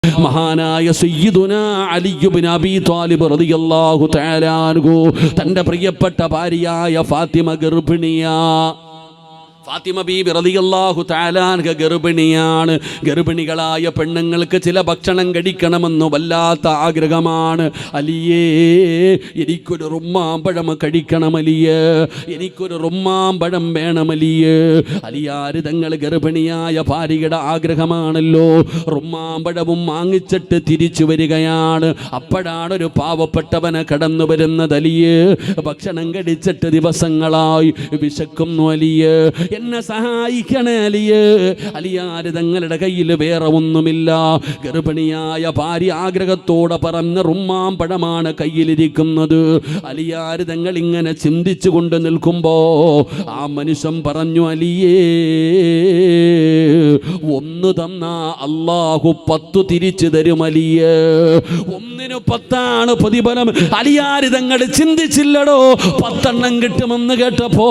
മഹാനായ സയ്യിദുനാ അലി ഇബ്നു അബീ ത്വാലിബ് റളിയല്ലാഹു തആല അൻഹു തന്റെ പ്രിയപ്പെട്ട ഭാര്യയായ ഫാത്തിമ ഗർഭിണിയാ. ഫാത്തിമ ബീബി റളിയല്ലാഹു തആല അൻഹ ഗർഭിണിയാണ്. ഗർഭിണികളായ പെണ്ണുങ്ങൾക്ക് ചില ഭക്ഷണം കഴിക്കണമെന്ന് വല്ലാത്ത ആഗ്രഹമാണ്. അലിയേ, എനിക്കൊരു റുമ്മാമ്പഴം കഴിക്കണം അലിയേ, എനിക്കൊരു റുമ്മാമ്പഴം വേണം അലിയേ. അലിയാര് തങ്ങൾ ഗർഭിണിയായ ഭാര്യയുടെ ആഗ്രഹമാണല്ലോ. റുമ്മാമ്പഴവും വാങ്ങിച്ചിട്ട് തിരിച്ചു വരികയാണ്. അപ്പോഴാണ് ഒരു പാവപ്പെട്ടവനെ കടന്നു വരുന്നത്. അലിയേ, ഭക്ഷണം കഴിച്ചിട്ട് ദിവസങ്ങളായി, വിശക്കുന്നു അലിയേ, എന്നെ സഹായിക്കണേ അലിയേ. അലിയാര് തങ്ങളുടെ കയ്യിൽ വേറെ ഒന്നുമില്ല. ഗർഭിണിയായ ഭാര്യ ആഗ്രഹത്തോടെ പറഞ്ഞ റുമ്മാമ്പഴമാണ് കയ്യിലിരിക്കുന്നത്. അലിയാര് തങ്ങൾ ഇങ്ങനെ ചിന്തിച്ചു കൊണ്ട് നിൽക്കുമ്പോ ആ മനുഷ്യൻ പറഞ്ഞു, അലിയേ, ഒന്ന് തന്നാ അല്ലാഹു 10 തിരിച്ചു തരും അലിയേ. 1ന് 10 പ്രതിഫലം. അലിയാര് തങ്ങൾ ചിന്തിച്ചില്ലടോ 10 കിട്ടുമെന്ന് കേട്ടപ്പോ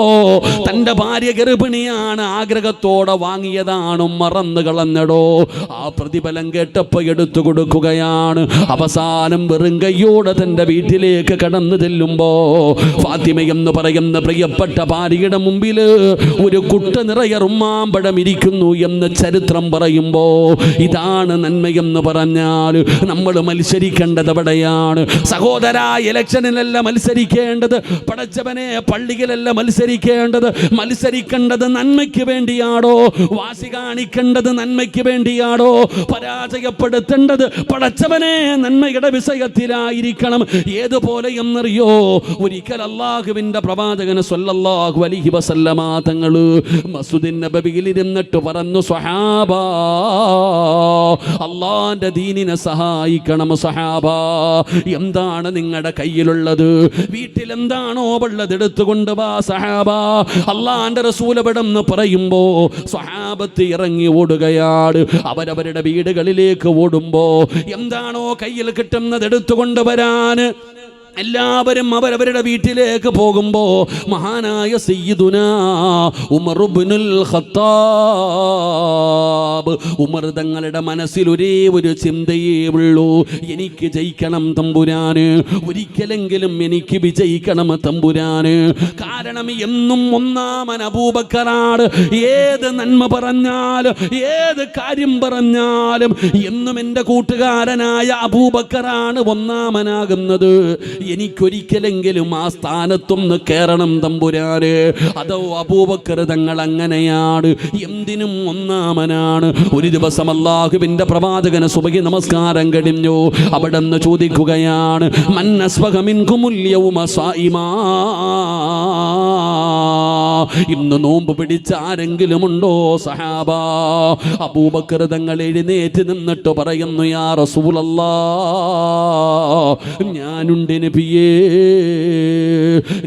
തന്റെ ഭാര്യ ഗർഭിണിയാണ്, ആഗ്രഹത്തോടെ വാങ്ങിയതാണ്, മറന്നു കളഞ്ഞടോ. ആ പ്രതിഫലം കേട്ടപ്പോ എടുത്തു കൊടുക്കുകയാണ്. അവസാനം വെറും കയ്യോടെ തന്റെ വീട്ടിലേക്ക് കടന്നു ചെല്ലുമ്പോ ഫാത്തിമ എന്ന് പറയുന്ന പ്രിയപ്പെട്ട ഭാര്യയുടെ മുമ്പിൽ ഒരു കുട്ട നിറയെ റുമ്മാമ്പഴം ഇരിക്കുന്നു എന്ന് ചരിത്രം പറയുമ്പോ ഇതാണ് നന്മയെന്ന് പറഞ്ഞാൽ നമ്മൾ മത്സരിക്കേണ്ടത് എവിടെയാണ് സഹോദര? ഇലക്ഷനിലല്ല മത്സരിക്കേണ്ടത്, പടച്ചവനെ പള്ളിയിലല്ല മത്സരിക്കേണ്ടത്. മത്സരിക്കേണ്ടത് നന്മയ്ക്ക് വേണ്ടിയാണോ? വാശി കാണിക്കേണ്ടത് നന്മയ്ക്ക് വേണ്ടിയാണോ? പരാജയപ്പെടുത്തേണ്ടത് പടച്ചവനെ നന്മയുടെ വിഷയത്തിലായിരിക്കണം. ഏതുപോലെ എന്നറിയോ? ഒരിക്കൽ അല്ലാഹുവിന്റെ പ്രവാചകൻ സ്വല്ലല്ലാഹു അലൈഹി വസല്ലമ തങ്ങൾ മസ്ജിദുൻ നബവിയിൽ ഇരുന്നിട്ട് പറഞ്ഞു, സ്വഹാബാ, അല്ലാഹുവിന്റെ ദീനിനെ സഹായിക്കണം സ്വഹാബാ. എന്താണ് നിങ്ങളുടെ കയ്യിലുള്ളത്? വീട്ടിൽ എന്താണോ ഉള്ളത് എടുത്തുകൊണ്ട് വാ സഹാബാ. അല്ലാഹുവിന്റെ റസൂൽ എവിടെന്ന് പറയുമ്പോ സ്വഹാബത്ത് ഇറങ്ങി ഓടുകയാണ്. അവരവരുടെ വീടുകളിലേക്ക് ഓടുമ്പോ എന്താണോ കയ്യിൽ കിട്ടുന്നത് എടുത്തുകൊണ്ട് വരാൻ എല്ലാവരും അവരവരുടെ വീട്ടിലേക്ക് പോകുമ്പോ മഹാനായ സയ്യിദുനാ ഉമർ ഇബ്നുൽ ഖത്താബ്, ഉമർ തങ്ങളുടെ മനസ്സിൽ ഒരേ ഒരു ചിന്തയേ ഉള്ളൂ, എനിക്ക് ജയിക്കണം തമ്പുരാന്, ഒരിക്കലെങ്കിലും എനിക്ക് വിജയിക്കണം തമ്പുരാന്. കാരണം എന്നും ഒന്നാമൻ അബൂബക്കറാണ്. ഏത് നന്മ പറഞ്ഞാലും ഏത് കാര്യം പറഞ്ഞാലും എന്നും എൻ്റെ കൂട്ടുകാരനായ അബൂബക്കറാണ് ഒന്നാമനാകുന്നത്. എനിക്കൊരിക്കലെങ്കിലും ആ സ്ഥാനത്തൊന്ന് കയറണം തമ്പുരാന്. അതോ അബൂബക്കർ തങ്ങൾ അങ്ങനെയാണ്, എന്തിനും ഒന്നാമനാണ്. ഒരു ദിവസം അല്ലാഹുവിന്റെ പ്രവാചകന് സുബഹി നമസ്കാരം കഴിഞ്ഞു. അവിടെ നിന്ന് ചോദിക്കുകയാണ്, മൻ അസ്ബഹ മിൻകുമുൽ യൗമ സായിമാ, ഇന്ന് നോമ്പ് പിടിച്ച ആരെങ്കിലും ഉണ്ടോ സഹാബാ? അബൂബക്കർ തങ്ങൾ എഴുന്നേറ്റ് നിന്നിട്ട് പറയുന്നു, യാ റസൂലല്ലാഹ്, ഞാനുണ്ട് നബിയേ.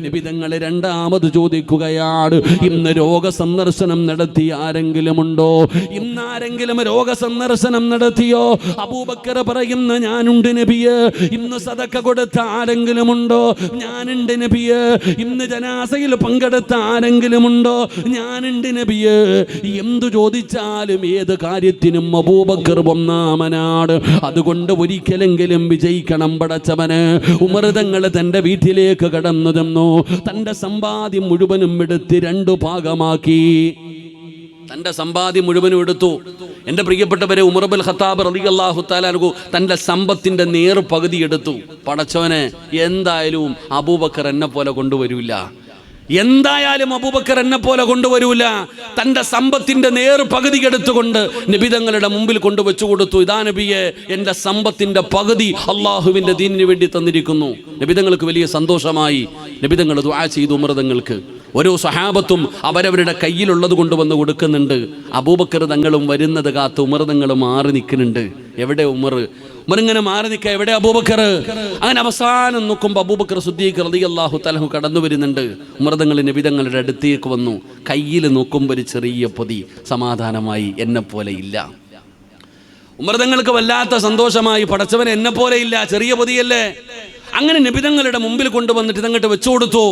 നബി തങ്ങൾ രണ്ടാമത് ചോദിക്കുകയാണ്, ഇന്ന് രോഗസന്ദർശനം നടത്തിയ ആരെങ്കിലും ഉണ്ടോ? ഇന്ന് ആരെങ്കിലും രോഗസന്ദർശനം നടത്തിയോ? അബൂബക്കർ പറയുന്ന, ഞാനുണ്ട് നബിയേ. ഇന്ന് സദക്ക കൊടുത്ത ആരെങ്കിലും ഉണ്ടോ? ഞാനുണ്ട് നബിയേ. ഇന്ന് ജനാസയിൽ പങ്കെടുത്ത ആരെങ്കിലും ഉണ്ടോ? ഞാനുണ്ട് നബിയേ. എന്തു ചോദിച്ചാലും ഏത് കാര്യത്തിനും അബൂബക്കർ ഒന്നാമനാണ്. അതുകൊണ്ട് ഒരിക്കലെങ്കിലും വിജയിക്കണം പടച്ചവന്. ഉമർ തങ്ങൾ തന്റെ വീട്ടിലേക്ക് കടന്നു ചെന്നു. തന്റെ സമ്പാദ്യം മുഴുവനും എടുത്ത് 2 ഭാഗമാക്കി. തന്റെ സമ്പാദ്യം മുഴുവനും എടുത്തു. എൻ്റെ പ്രിയപ്പെട്ടവരെ, ഉമർ ഇബ്നുൽ ഖത്താബ് റളിയല്ലാഹു തആല അൻഹു തന്റെ സമ്പത്തിന്റെ നേർ പകുതി എടുത്തു. പടച്ചവനെ, എന്തായാലും അബൂബക്കർ എന്നെ പോലെ കൊണ്ടുവരൂല, എന്തായാലും അബൂബക്കർ എന്നെ പോലെ കൊണ്ടുവരൂല. തന്റെ സമ്പത്തിന്റെ നേർ പകുതി എടുത്തുകൊണ്ട് നബി തങ്ങളുടെ മുമ്പിൽ കൊണ്ടുവച്ചു കൊടുത്തു. ഇതാ നബിയെ, എൻ്റെ സമ്പത്തിന്റെ പകുതി അള്ളാഹുവിന്റെ ദീനിന് വേണ്ടി തന്നിരിക്കുന്നു. നബി തങ്ങൾക്ക് വലിയ സന്തോഷമായി. നബി തങ്ങൾ ദുആ ചെയ്തു ഉമർ തങ്ങൾക്ക്. ഓരോ സഹാബത്തും അവരവരുടെ കയ്യിലുള്ളത് കൊണ്ടുവന്ന് കൊടുക്കുന്നുണ്ട്. അബൂബക്കർ തങ്ങളും വരുന്നത് കാത്ത് ഉമർ തങ്ങൾ മാറി നിൽക്കുന്നുണ്ട്. എവിടെ ഉമർ? ഉമറിങ്ങനെ മാറി നിൽക്കുക, എവിടെ അബൂബക്കർ? അങ്ങനെ അവസാനം നോക്കുമ്പോൾ അബൂബക്കർ സിദ്ദീഖ് റളിയല്ലാഹു തആല കടന്നു വരുന്നുണ്ട്. ഉമർ തങ്ങൾ നബി തങ്ങളുടെ അടുത്തേക്ക് വന്നു. കയ്യിൽ നോക്കുമ്പോൾ ഒരു ചെറിയ പൊതി. സമാധാനമായി, എന്നെ പോലെ ഇല്ല. ഉമർ തങ്ങൾക്ക് വല്ലാത്ത സന്തോഷമായി. പടച്ചവൻ എന്നെ പോലെ ഇല്ല, ചെറിയ പൊതിയല്ലേ. അങ്ങനെ നബി തങ്ങളുടെ മുമ്പിൽ കൊണ്ടുവന്നിട്ട് ഇതങ്ങോട്ട് വെച്ചു കൊടുത്തു.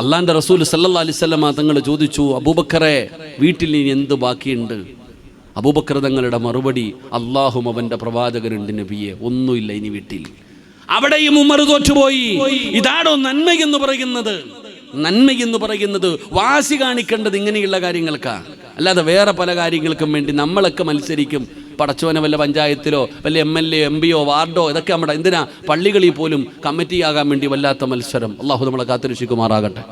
അള്ളാന്റെ റസൂൽ സല്ലല്ലാഹു അലൈഹി വസല്ലം തങ്ങൾ ചോദിച്ചു, അബൂബക്കറെ, വീട്ടിൽ ഇനി എന്ത് ബാക്കിയുണ്ട്? അബൂബക്കർ തങ്ങളുടെ മറുപടി, അല്ലാഹും അവൻ്റെ പ്രവാചകനുണ്ട് നബിയെ, ഒന്നുമില്ല ഇനി വീട്ടിൽ. അവിടെയും ഉമർ തോറ്റുപോയി. ഇതാണോ നന്മയെന്ന് പറയുന്നത്? നന്മയെന്ന് പറയുന്നത് വാശി കാണിക്കേണ്ടത് ഇങ്ങനെയുള്ള കാര്യങ്ങൾക്കാ, അല്ലാതെ വേറെ പല കാര്യങ്ങൾക്കും വേണ്ടി നമ്മളൊക്കെ മത്സരിക്കും. പടച്ചോനെ വല്ല പഞ്ചായത്തിലോ വല്ല MLA MP വാർഡോ ഇതൊക്കെ നമ്മുടെ എന്തിനാ, പള്ളികളിൽ പോലും കമ്മിറ്റിയാകാൻ വേണ്ടി വല്ലാത്ത മത്സരം. അള്ളാഹു നമ്മളെ കാത്തുരക്ഷിക്കുമാറാകട്ടെ,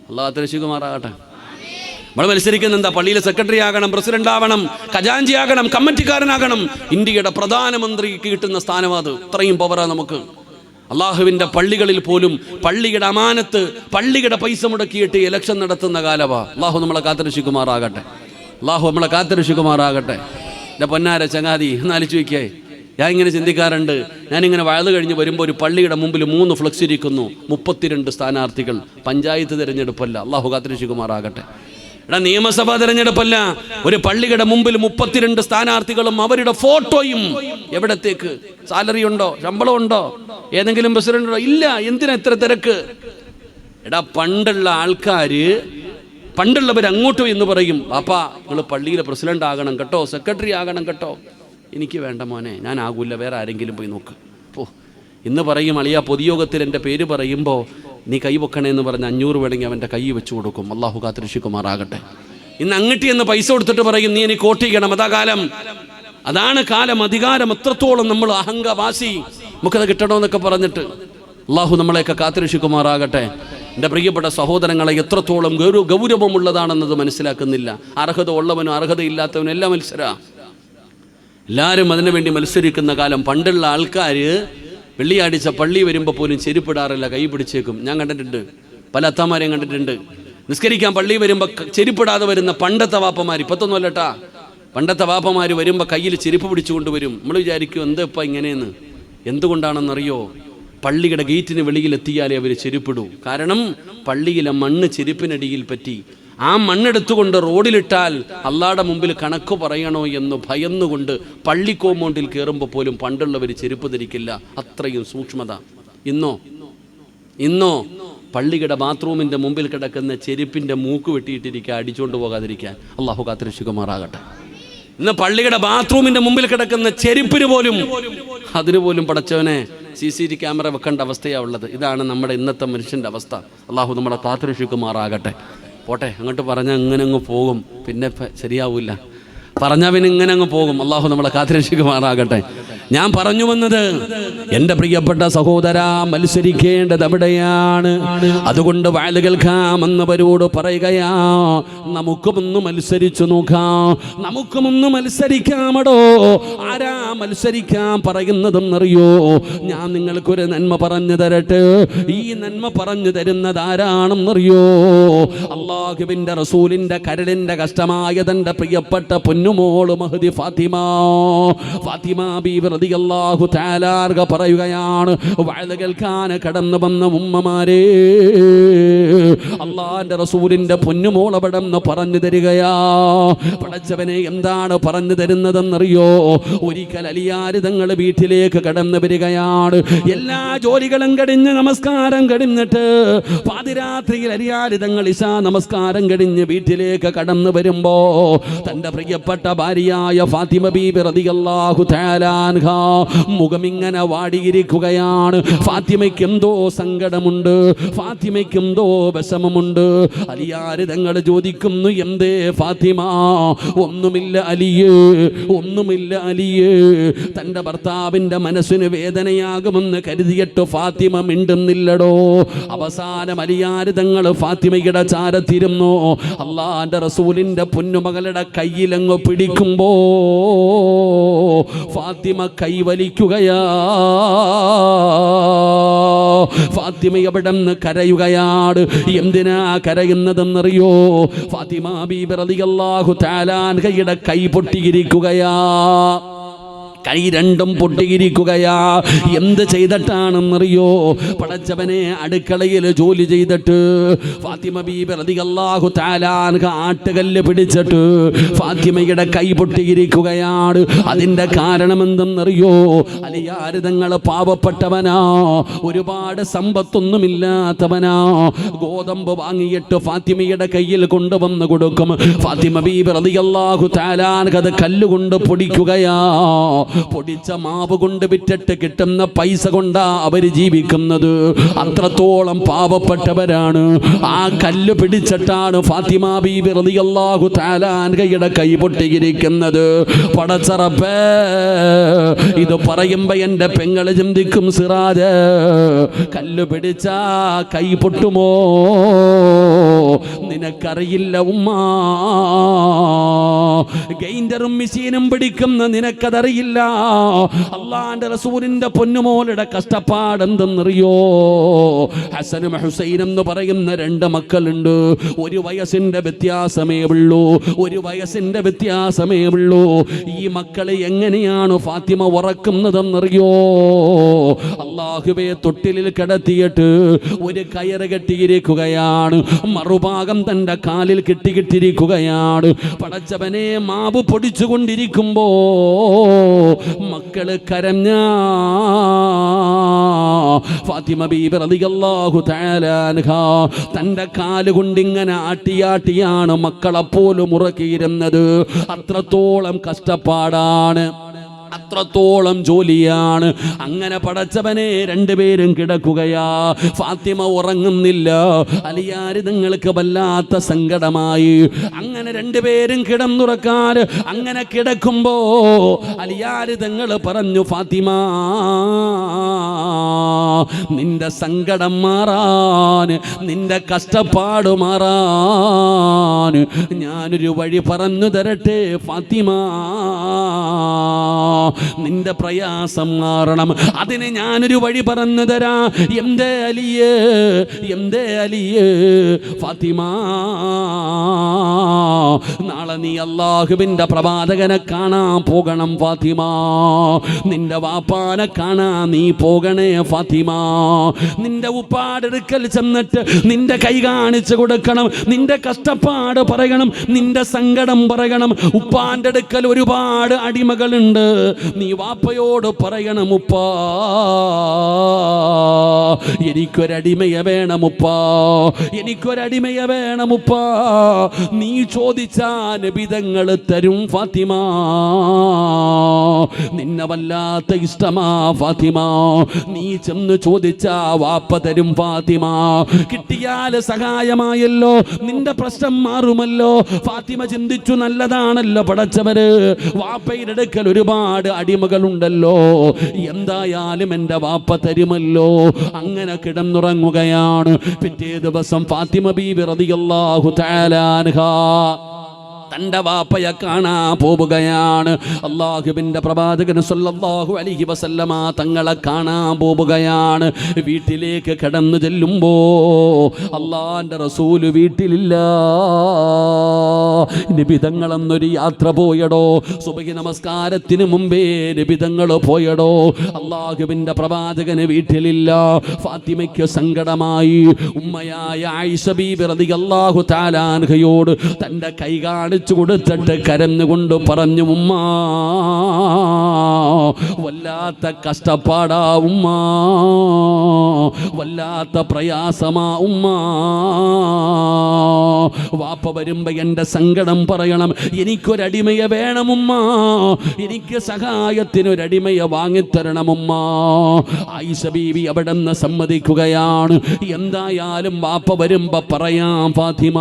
അള്ളാഹു കാത്തുരക്ഷിക്കുമാറാകട്ടെ. നമ്മൾ മത്സരിക്കുന്ന എന്താ? പള്ളിയിലെ സെക്രട്ടറി ആകണം, പ്രസിഡന്റ് ആവണം, ഖജാൻജി ആകണം, കമ്മിറ്റിക്കാരനാകണം. ഇന്ത്യയുടെ പ്രധാനമന്ത്രിക്ക് കിട്ടുന്ന സ്ഥാനം അത്. ഇത്രയും പവറാ നമുക്ക്. അള്ളാഹുവിൻ്റെ പള്ളികളിൽ പോലും പള്ളിയുടെ അമാനത്ത്, പള്ളിയുടെ പൈസ മുടക്കിയിട്ട് ഇലക്ഷൻ നടത്തുന്ന കാലവാ. അള്ളാഹു നമ്മളെ കാത്തുരക്ഷിക്കുമാറാകട്ടെ, അള്ളാഹു നമ്മളെ കാത്തുരക്ഷിക്കുമാറാകട്ടെ. എൻ്റെ പൊന്നാര ചങ്ങാതി, എന്നാലിച്ചു വയ്ക്കേ, ഞാൻ ഇങ്ങനെ ചിന്തിക്കാറുണ്ട്. ഞാനിങ്ങനെ വയത് കഴിഞ്ഞ് വരുമ്പോൾ ഒരു പള്ളിയുടെ മുമ്പിൽ 3 ഫ്ലക്സ് ഇരിക്കുന്നു, 32 സ്ഥാനാർത്ഥികൾ. പഞ്ചായത്ത് തിരഞ്ഞെടുപ്പല്ല, അള്ളാഹു കാത്തുരക്ഷിക്കുമാറാകട്ടെ. എടാ, നിയമസഭാ തിരഞ്ഞെടുപ്പല്ല, ഒരു പള്ളിയുടെ മുമ്പിൽ 32 സ്ഥാനാർത്ഥികളും അവരുടെ ഫോട്ടോയും. എവിടത്തേക്ക്? സാലറി ഉണ്ടോ? ശമ്പളം ഉണ്ടോ? ഏതെങ്കിലും പ്രസിഡന്റ് ഉണ്ടോ? ഇല്ല. എന്തിനാ ഇത്ര തിരക്ക്? എടാ, പണ്ടുള്ള ആൾക്കാര്, പണ്ടുള്ളവർ അങ്ങോട്ടും എന്ന് പറയും, പാപ്പാ നിങ്ങൾ പള്ളിയിലെ പ്രസിഡന്റ് ആകണം കേട്ടോ, സെക്രട്ടറി ആകണം കേട്ടോ. എനിക്ക് വേണ്ട മോനെ, ഞാൻ ആകൂല, വേറെ ആരെങ്കിലും പോയി നോക്ക്. ഓ, ഇന്ന് പറയും അളിയ, പൊതുയോഗത്തിൽ എൻ്റെ പേര് പറയുമ്പോൾ നീ കൈ വെക്കണേ എന്ന് പറഞ്ഞ് 500 വേണമെങ്കിൽ അവൻ്റെ കൈ വെച്ച് കൊടുക്കും. അള്ളാഹു കാത്തുരക്ഷിക്കുമാറാകട്ടെ. ഇന്ന് അങ്ങോട്ട് എന്ന് പൈസ കൊടുത്തിട്ട് പറയും നീ എനിക്ക് വോട്ട് ചെയ്യണം. അതാ കാലം, അതാണ് കാലം. അധികാരം എത്രത്തോളം നമ്മൾ അഹങ്കാവാസി, നമുക്കത് കിട്ടണമെന്നൊക്കെ പറഞ്ഞിട്ട്. അള്ളാഹു നമ്മളെയൊക്കെ കാത്തുരക്ഷിക്കുമാറാകട്ടെ. എൻ്റെ പ്രിയപ്പെട്ട സഹോദരങ്ങളെ, എത്രത്തോളം ഗൗരവമുള്ളതാണെന്നത് മനസ്സിലാക്കുന്നില്ല. അർഹത ഉള്ളവനും അർഹതയില്ലാത്തവനും എല്ലാം മത്സര. എല്ലാവരും അതിനു വേണ്ടി മത്സരിക്കുന്ന കാലം. പണ്ടുള്ള ആൾക്കാർ വെള്ളിയാഴ്ച പള്ളി വരുമ്പോൾ പോലും ചെരുപ്പിടാറില്ല, കൈ പിടിച്ചേക്കും. ഞാൻ കണ്ടിട്ടുണ്ട്, പല അത്താമാരെയും കണ്ടിട്ടുണ്ട്. നിസ്കരിക്കാൻ പള്ളി വരുമ്പോൾ ചെരുപ്പിടാതെ വരുന്ന പണ്ടത്തെ വാപ്പമാർ, ഇപ്പത്തൊന്നും അല്ലട്ടാ, പണ്ടത്തെ വാപ്പമാർ വരുമ്പോൾ കയ്യിൽ ചെരുപ്പ് പിടിച്ചുകൊണ്ട് വരും. നമ്മൾ വിചാരിക്കും എന്താ ഇപ്പം ഇങ്ങനെയെന്ന്. എന്തുകൊണ്ടാണെന്നറിയോ? പള്ളിയുടെ ഗേറ്റിന് വെളിയിലെത്തിയാലേ അവർ ചെരുപ്പിടൂ. കാരണം പള്ളിയിലെ മണ്ണ് ചെരുപ്പിനടിയിൽ പറ്റി. ആ മണ്ണെടുത്തുകൊണ്ട് റോഡിലിട്ടാൽ അള്ളാഹുടെ മുമ്പിൽ കണക്ക് പറയണോ എന്ന് ഭയന്നുകൊണ്ട് പള്ളി കോമ്പൗണ്ടിൽ കയറുമ്പോൾ പോലും പണ്ടുള്ളവർ ചെരുപ്പ് ധരിക്കില്ല. അത്രയും സൂക്ഷ്മത. ഇന്നോ പള്ളിയുടെ ബാത്റൂമിൻ്റെ മുമ്പിൽ കിടക്കുന്ന ചെരുപ്പിൻ്റെ മൂക്ക് വെട്ടിയിട്ടിരിക്കുക, അടിച്ചുകൊണ്ട് പോകാതിരിക്കാൻ. അള്ളാഹു കാത്തുരക്ഷിക്കുമാറാകട്ടെ. ഇന്ന് പള്ളിയുടെ ബാത്റൂമിൻ്റെ മുമ്പിൽ കിടക്കുന്ന ചെരുപ്പിന് പോലും, അതിന് പോലും പടച്ചവനെ CCTV ക്യാമറ വെക്കേണ്ട അവസ്ഥയാണ് ഉള്ളത്. ഇതാണ് നമ്മുടെ ഇന്നത്തെ മനുഷ്യൻ്റെ അവസ്ഥ. അള്ളാഹു നമ്മളെ കാത്തുരക്ഷിക്കുമാറാകട്ടെ. പോട്ടെ, അങ്ങോട്ട് പറഞ്ഞാൽ ഇങ്ങനെ അങ്ങ് പോകും, പിന്നെ ശരിയാവില്ല. പറഞ്ഞാൽ പിന്നെ ഇങ്ങനെ അങ്ങ് പോകും. അള്ളാഹു നമ്മളെ കാത്തുരക്ഷിക്കുമാറാകട്ടെ. ഞാൻ പറഞ്ഞു വന്നത്, എൻ്റെ പ്രിയപ്പെട്ട സഹോദര, മത്സരിക്കേണ്ടത് എവിടെയാണ്? അതുകൊണ്ട് വഅദ് കേൾക്കാമെന്നവരോട് പറയുകയാ, നമുക്കുമൊന്ന് മത്സരിച്ചു നോക്കാം, നമുക്കുമൊന്ന് മത്സരിക്കാമടോ. ആരാ മത്സരിക്കാൻ പറയുന്നതെന്നറിയോ? ഞാൻ നിങ്ങൾക്കൊരു നന്മ പറഞ്ഞു തരട്ടെ. ഈ നന്മ പറഞ്ഞു തരുന്നത് ആരാണെന്നറിയോ? അല്ലാഹുവിൻ്റെ റസൂലിൻ്റെ കരളിൻ്റെ കഷ്ടമായ തൻ്റെ പ്രിയപ്പെട്ട പൊന്നുമോള് മഹ്ദി ഫാത്തിമ ബീവി റളിയല്ലാഹു തആല അൻഹ പറയുകയാണ്, വഅദ് കേൾക്കാൻ കടന്നു വന്ന ഉമ്മമാരെ, അല്ലാഹുവിൻ്റെ റസൂലിൻ്റെ പൊന്നുമോൾ അവിടെ നിന്ന് പറഞ്ഞു തരികയാ. പടച്ചവനെ, എന്താണ് പറഞ്ഞു തരുന്നതെന്നറിയോ? ഒരിക്കൽ അലിയാർ തങ്ങൾ വീട്ടിലേക്ക് കടന്നു വരികയാണ്. എല്ലാ ജോലികളും കഴിഞ്ഞ്, നമസ്കാരം കഴിഞ്ഞിട്ട് പാതിരാത്രിയിൽ അലിയാർ തങ്ങൾ ഇശാ നമസ്കാരം കഴിഞ്ഞ് വീട്ടിലേക്ക് കടന്നു വരുമ്പോ തൻ്റെ പ്രിയപ്പെട്ട ഭാര്യയായ ഫാത്തിമ ബീബി റളിയല്ലാഹു തആല അൻഹ മുഖമിങ്ങനെ വാടിയിരിക്കുകയാണ്. ഫാത്തിമയ്ക്ക് എന്തോ സങ്കടമുണ്ട്, ഫാത്തിമയ്ക്ക് എന്തോ വിഷമമുണ്ട്. അലിയാർ തങ്ങൾ ചോദിക്കുന്നു, എന്തേ ഫാത്തിമ? ഒന്നുമില്ല അലിയേ, ഒന്നുമില്ല അലിയേ. തൻ്റെ ഭർത്താവിൻ്റെ മനസ്സിന് വേദനയാകുമെന്ന് കരുതിയിട്ട് ഫാത്തിമ മിണ്ടുന്നില്ലടോ. അവസാനം അലിയാർ തങ്ങൾ ഫാത്തിമയുടെ ചാരത്തിരുന്നു. അല്ലാഹുവിൻ്റെ റസൂലിൻ്റെ പൊന്നുമകളുടെ കയ്യിലങ്ങ് പിടിക്കുമ്പോ ഫാത്തിമ കൈവലിക്കുകയാ. ഫാത്തിമ എവിടെ നിന്ന് കരയുകയാണ്. എന്തിനാ കരയുന്നതെന്നറിയോ? ഫാത്തിമ ബീബി റളിയല്ലാഹു തആല അൻഹയുടെ കൈ പൊട്ടിയിരിക്കുകയാ. കൈ രണ്ടും പൊട്ടിയിരിക്കുകയാ. എന്ത് ചെയ്തിട്ടാണെന്നറിയോ? പടച്ചവനെ, അടുക്കളയിൽ ജോലി ചെയ്തിട്ട് ഫാത്തിമ ബീബി റളിയല്ലാഹു തആല അൻഹ ആട്ടുകല്ല് പിടിച്ചിട്ട് ഫാത്തിമയുടെ കൈ പൊട്ടിയിരിക്കുകയാണ്. അതിന്റെ കാരണം എന്തെന്നറിയോ? അലിയാർ തങ്ങൾ പാവപ്പെട്ടവനാ, ഒരുപാട് സമ്പത്തൊന്നുമില്ലാത്തവനാ. ഗോതമ്പ് വാങ്ങിയിട്ട് ഫാത്തിമയുടെ കയ്യിൽ കൊണ്ടുവന്ന് കൊടുക്കും. ഫാത്തിമ ബീബി റളിയല്ലാഹു തആല അൻഹ അത് കല്ലുകൊണ്ട് പൊടിക്കുകയാ. പൊടിച്ച മാവ് കൊണ്ട് വിറ്റിട്ട് കിട്ടുന്ന പൈസ കൊണ്ടാ അവര് ജീവിക്കുന്നത്. അത്രത്തോളം പാവപ്പെട്ടവരാണ്. ആ കല്ല് പിടിച്ചിട്ടാണ് ഫാത്തിമ ബീബി റളിയല്ലാഹു തആല അൻഹയുടെ കൈ പൊട്ടിയിരിക്കുന്നത്. പടച്ച റബ്ബേ, ഇത് പറയുമ്പോ എന്റെ പെങ്ങള് ചിന്തിക്കും, സിറാജ്, കല്ല് പിടിച്ചാ കൈ പൊട്ടുമോ? നിനക്കറിയില്ല ഉമ്മാ. ഗൈൻഡറും മെഷീനും പിടിക്കുന്ന നിനക്കതറിയില്ല. അള്ളാന്റെ റസൂലിന്റെ പൊന്നുമോളുടെ കഷ്ടപ്പാട് എന്തെന്നറിയോ? ഹസനും ഹുസൈനും എന്ന് പറയുന്ന 2 മക്കളുണ്ട്. 1 വയസ്സിന്റെ വ്യത്യാസമേ ഉള്ളൂ. 1 വയസ്സിന്റെ വ്യത്യാസമേ ഉള്ളൂ. ഈ മക്കളെ എങ്ങനെയാണ് ഫാത്തിമ ഉറക്കുന്നതെന്നറിയോ? അല്ലാഹുവേ, തൊട്ടിലിൽ കിടത്തിയിട്ട് ഒരു കയറ് കെട്ടിയിരിക്കുകയാണ്. മറുഭാഗം തന്റെ കാലിൽ കെട്ടിക്കിട്ടിരിക്കുകയാണ്. പടച്ചവനെ, മാവ് പൊടിച്ചുകൊണ്ടിരിക്കുമ്പോ മക്കള് കരഞ്ഞ ഫാത്തിമ ബീബി റളിയല്ലാഹു തആല അൻഹ തന്റെ കാലുകൊണ്ട് ഇങ്ങനെ ആട്ടിയാട്ടിയാണ് മക്കളെപ്പോലും ഉറക്കിയിരുന്നത്. അത്രത്തോളം കഷ്ടപ്പാടാണ്, അത്രത്തോളം ജോലിയാണ്. അങ്ങനെ പടച്ചവനെ, 2 പേരും കിടക്കുകയാ. ഫാത്തിമ ഉറങ്ങുന്നില്ല. അലിയാർ നിങ്ങൾക്ക് വല്ലാത്ത സങ്കടമായി. അങ്ങനെ 2 പേരും കിടന്നുറക്കാൻ അങ്ങനെ കിടക്കുമ്പോ അലിയാർ തങ്ങൾ പറഞ്ഞു, ഫാത്തിമ, നിന്റെ സങ്കടം മാറാൻ, നിന്റെ കഷ്ടപ്പാട് മാറാൻ ഞാനൊരു വഴി പറഞ്ഞു തരട്ടെ ഫാത്തിമ. നിന്റെ പ്രയാസം മാറണം, അതിന് ഞാനൊരു വഴി പറഞ്ഞു തരാ. എന്തേ അലിയേ, എന്തേ അലിയേ? ഫാത്തിമ, നാളെ നീ അല്ലാഹുവിന്റെ പ്രവാചകനെ കാണാൻ പോകണം ഫാത്തിമ. നിന്റെ വാപ്പാനെ കാണാൻ നീ പോകണേ ഫാത്തിമ. നിന്റെ ഉപ്പാടെടുക്കൽ ചെന്നിട്ട് നിന്റെ കൈ കാണിച്ചു കൊടുക്കണം. നിന്റെ കഷ്ടപ്പാട് പറയണം, നിന്റെ സങ്കടം പറയണം. ഉപ്പാന്റെ അടുക്കൽ ഒരുപാട് അടിമകളുണ്ട്. നീ വാപ്പയോട് പറയണം, ഉപ്പാ, എനിക്കൊരടിമയെ വേണമുപ്പാ, എനിക്കൊരടിമയെ വേണമുപ്പാ. നീ ചോദിച്ചാ നബിതങ്ങൾ തരും ഫാത്തിമ. നിന്നെ വല്ലാത്ത ഇഷ്ടമാ ഫാത്തിമ. നീ ചെന്ന് ചോദിച്ചാ വാപ്പ തരും ഫാത്തിമ. കിട്ടിയാൽ സഹായമായല്ലോ, നിന്റെ പ്രശ്നം മാറുമല്ലോ. ഫാത്തിമ ചിന്തിച്ചു, നല്ലതാണല്ലോ പടച്ചവര്. വാപ്പയുടെ അടുക്കൽ ഒരുപാട് അടിമകളുണ്ടല്ലോ, എന്തായാലും എൻ്റെ വാപ്പ തരുമല്ലോ. അങ്ങനെ കിടന്നുറങ്ങുകയാണ്. പിറ്റേ ദിവസം ഫാത്തിമ ബീബി റളിയല്ലാഹു തആല അൻഹ തൻ്റെ വാപ്പയെ കാണാൻ പോവുകയാണ്. അല്ലാഹുവിൻ്റെ പ്രവാചകൻ സല്ലല്ലാഹു അലൈഹി വസല്ലമ തങ്ങളെ കാണാൻ പോവുകയാണ്. വീട്ടിലേക്ക് കടന്നു ചെല്ലുമ്പോ അല്ലാഹുവിൻ്റെ റസൂല് വീട്ടിലില്ല. നബി തങ്ങളെന്നൊരു യാത്ര പോയടോ. സുബഹി നമസ്കാരത്തിന് മുമ്പേ നബി തങ്ങൾ പോയടോ. അല്ലാഹുവിൻ്റെ പ്രവാചകന് വീട്ടിലില്ല. ഫാത്തിമയ്ക്ക് സങ്കടമായി. ഉമ്മയായ ആയിഷ ബീബി റളിയല്ലാഹു തആല അൻഹയോട് തൻ്റെ കൈ കാണിച്ചു കൊടുത്തിട്ട് കരഞ്ഞുകൊണ്ട് പറഞ്ഞു, ഉമ്മ, വല്ലാത്ത കഷ്ടപ്പാടാ ഉമ്മ, വല്ലാത്ത പ്രയാസമാ ഉമ്മ. വാപ്പ വരുമ്പോ എൻ്റെ സങ്കടം പറയണം. എനിക്കൊരടിമയെ വേണമുമ്മ, എനിക്ക് സഹായത്തിനൊരടിമയെ വാങ്ങിത്തരണമുമ്മ. ആയിഷ ബീവി അവിടെ നിന്ന് സമ്മതിക്കുകയാണ്. എന്തായാലും വാപ്പ വരുമ്പോ പറയാം ഫാത്തിമ.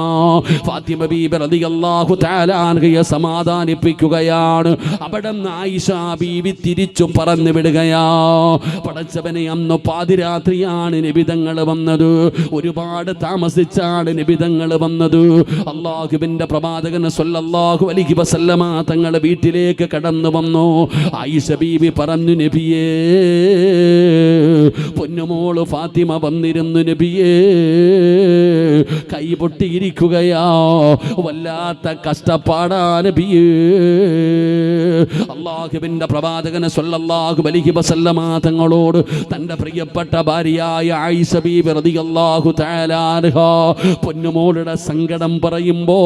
ഫാത്തിമ ബീബി റളിയല്ലാഹു തആല അൻഹയെ സമാധാനിപ്പിക്കുകയാണ്. അവിടെ നിന്ന് ആയിഷ ബീവി തിരിച്ചു പറഞ്ഞു വിടുകയാ. പടച്ചവനെ, അന്ന് പാതിരാത്രിയാണ് നബിതങ്ങൾ വന്നത്. ഒരുപാട് താമസിച്ചാണ് നബിതങ്ങൾ വന്നത്. അല്ലാഹുവിൻ്റെ പ്രവാചകൻ സല്ലല്ലാഹു അലൈഹി വസല്ലമ തങ്ങൾ വീട്ടിലേക്ക് കടന്നു വന്നു. ആയിഷ ബീവി പറഞ്ഞു, നബിയേ, പൊന്നുമോള് ഫാത്തിമ വന്നിരുന്നു നബിയേ. കൈ പൊട്ടിയിരിക്കുകയാ. വല്ലാത്ത കഷ്ടപ്പാടാ നബിയേ. അല്ലാഹുവിന്റെ പ്രവാചകൻ സ്വല്ലല്ലാഹു അലൈഹി വസല്ലമ തങ്ങളോട് തന്റെ പ്രിയപ്പെട്ട ഭാര്യയായ ആയിഷ ബീബി റളിയല്ലാഹു തആല അൻഹാ പൊന്നുമോളുടെ സങ്കടം പറയുമ്പോ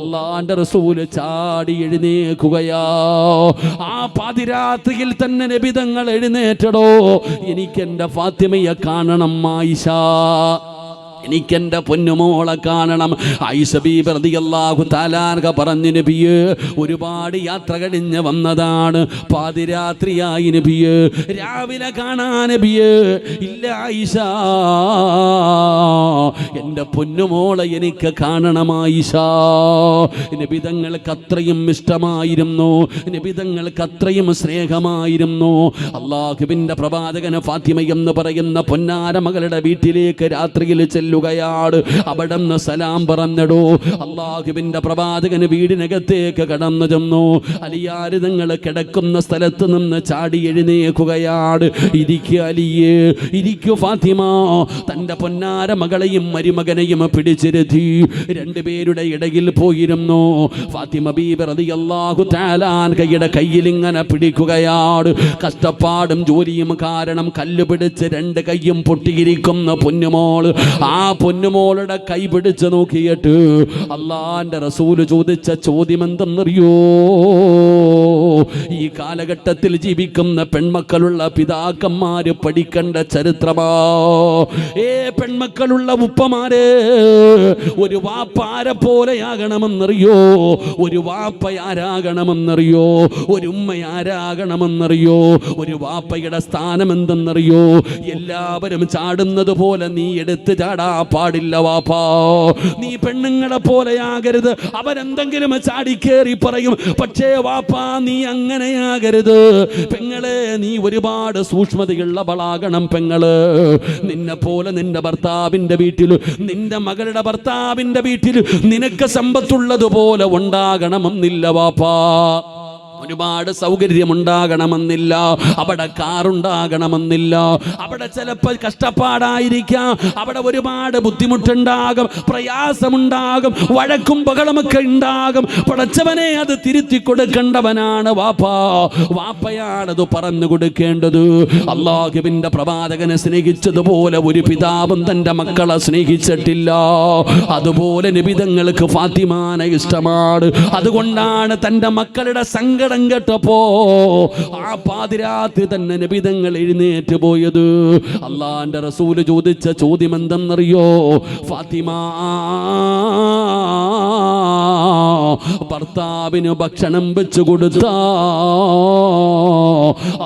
അല്ലാഹുവിന്റെ റസൂൽ ചാടി എഴുന്നേൽക്കുകയാ. ആ പാതിരാത്രിയിൽ തന്നെ നബി തങ്ങൾ എഴുന്നേറ്റടോ, എനിക്കെന്റെ ഫാത്തിമയെ കാണണം ആയിഷ, എനിക്കെന്റെ പൊന്നുമോളെ കാണണം. ആയിഷ ബീബി റളിയല്ലാഹു തആല അൻഹ പറഞ്ഞു, നബിയേ ഒരുപാട് യാത്ര കഴിഞ്ഞ് വന്നതാണ്, പാതിരാത്രിയായി നബിയേ, രാവിലെ കാണാൻ നബിയേ. ഇല്ല ആയിഷ, എൻ്റെ പൊന്നുമോളെ എനിക്ക് കാണണം ആയിഷ. നബി തങ്ങൾക്ക് അത്രയും ഇഷ്ടമായിരുന്നു, നബി തങ്ങൾക്ക് അത്രയും സ്നേഹമായിരുന്നു. അല്ലാഹുവിൻ്റെ പ്രവാചകന് ഫാത്തിമ എന്ന് പറയുന്ന പൊന്നാര മകളുടെ വീട്ടിലേക്ക് രാത്രിയിൽ ചെല്ലുകയാണ്. അവിടെ നിന്ന് സലാം പറഞ്ഞടോ. അല്ലാഹുവിന്റെ പ്രവാചകന് വീടിനകത്തേക്ക് കടന്നു ചെന്നു. അലിയാർ തങ്ങൾ കിടക്കുന്ന സ്ഥലത്ത് നിന്ന് ചാടി എഴുന്നേൽക്കുകയാണ്. ഇരിക്കു അലിയേ, ഇരിക്കു ഫാത്തിമ. തന്റെ പൊന്നാര മകളെയും മരുമകനെയും പിടിച്ചിരുത്തി രണ്ടുപേരുടെ ഇടയിൽ പോയിരുന്നു. ഫാത്തിമ ബീബി റളിയല്ലാഹു തആല അൻഹയുടെ കയ്യിൽ ഇങ്ങനെ പിടിക്കുകയാണ്. കഷ്ടപ്പാടും ജോലിയും കാരണം കല്ല് പിടിച്ച് രണ്ട് കൈയും പൊട്ടിയിരിക്കുന്ന പൊന്നുമോള്. ആ പൊന്നുമോളുടെ കൈ പിടിച്ച് നോക്കിയിട്ട് അല്ലാഹുവിന്റെ റസൂൽ ചോദിച്ച ചോദ്യം എന്തെന്നറിയോ? ഈ കാലഘട്ടത്തിൽ ജീവിക്കുന്ന പെൺമക്കളുള്ള പിതാക്കന്മാര് പഠിക്കേണ്ട ചരിത്രമാ. പെൺമക്കളുള്ള ഉപ്പമാരെ, ഒരു വാപ്പ ആരെ പോലെയാകണമെന്നറിയോ? ഒരു വാപ്പ ആരാകണമെന്നറിയോ? ഒരു ഉമ്മ ആരാകണമെന്നറിയോ? ഒരു വാപ്പയുടെ സ്ഥാനം എന്തെന്നറിയോ? എല്ലാവരും ചാടുന്നത് പോലെ നീ എടുത്ത് ചാടാ പാടില്ല വാപ്പാ. നീ പെണ്ണുങ്ങളെ പോലെയാകരുത്. അവരെന്തെങ്കിലും ചാടിക്കേറി പറയും, പക്ഷേ വാപ്പാ നീ അങ്ങനെയാകരുത്. പെങ്ങളെ, നീ ഒരുപാട് സൂക്ഷ്മതയുള്ളവളാകണം പെങ്ങള്. നിന്നെ പോലെ നിന്റെ ഭർത്താവിന്റെ വീട്ടിൽ, നിന്റെ മകളുടെ ഭർത്താവിന്റെ വീട്ടിൽ നിനക്ക് സമ്പത്തുള്ളതുപോലെ ഉണ്ടാകണമെന്നില്ല വാപ്പാ. ഒരുപാട് സൗകര്യമുണ്ടാകണമെന്നില്ല, അവിടെ കാറുണ്ടാകണമെന്നില്ല, അവിടെ ചിലപ്പോൾ കഷ്ടപ്പാടായിരിക്കാം, അവിടെ ഒരുപാട് ബുദ്ധിമുട്ടുണ്ടാകും, പ്രയാസമുണ്ടാകും, വഴക്കും ബഹളമൊക്കെ ഉണ്ടാകും. പടച്ചവനെ അത് തിരുത്തി കൊടുക്കേണ്ടവനാണ് വാപ്പാ. വാപ്പയാണത് പറഞ്ഞു കൊടുക്കേണ്ടത്. അല്ലാഹുവിന്റെ പ്രവാചകനെ സ്നേഹിച്ചതുപോലെ ഒരു പിതാവും തൻ്റെ മക്കളെ സ്നേഹിച്ചിട്ടില്ല. അതുപോലെ നബി തങ്ങൾക്ക് ഫാത്തിമാനെ ഇഷ്ടമാണ്. അതുകൊണ്ടാണ് തൻ്റെ മക്കളുടെ സങ്കടം കേട്ടപ്പോ ആ പാതിരാത്രി തന്നെ നബി തങ്ങൾ എഴുന്നേറ്റ് പോയത്. അല്ലാഹുവിന്റെ റസൂൽ ചോദിച്ച ചോദ്യം എന്തെന്നറിയോ? ഫാത്തിമ, ഭർത്താവിന് ഭക്ഷണം വെച്ചു കൊടുത്ത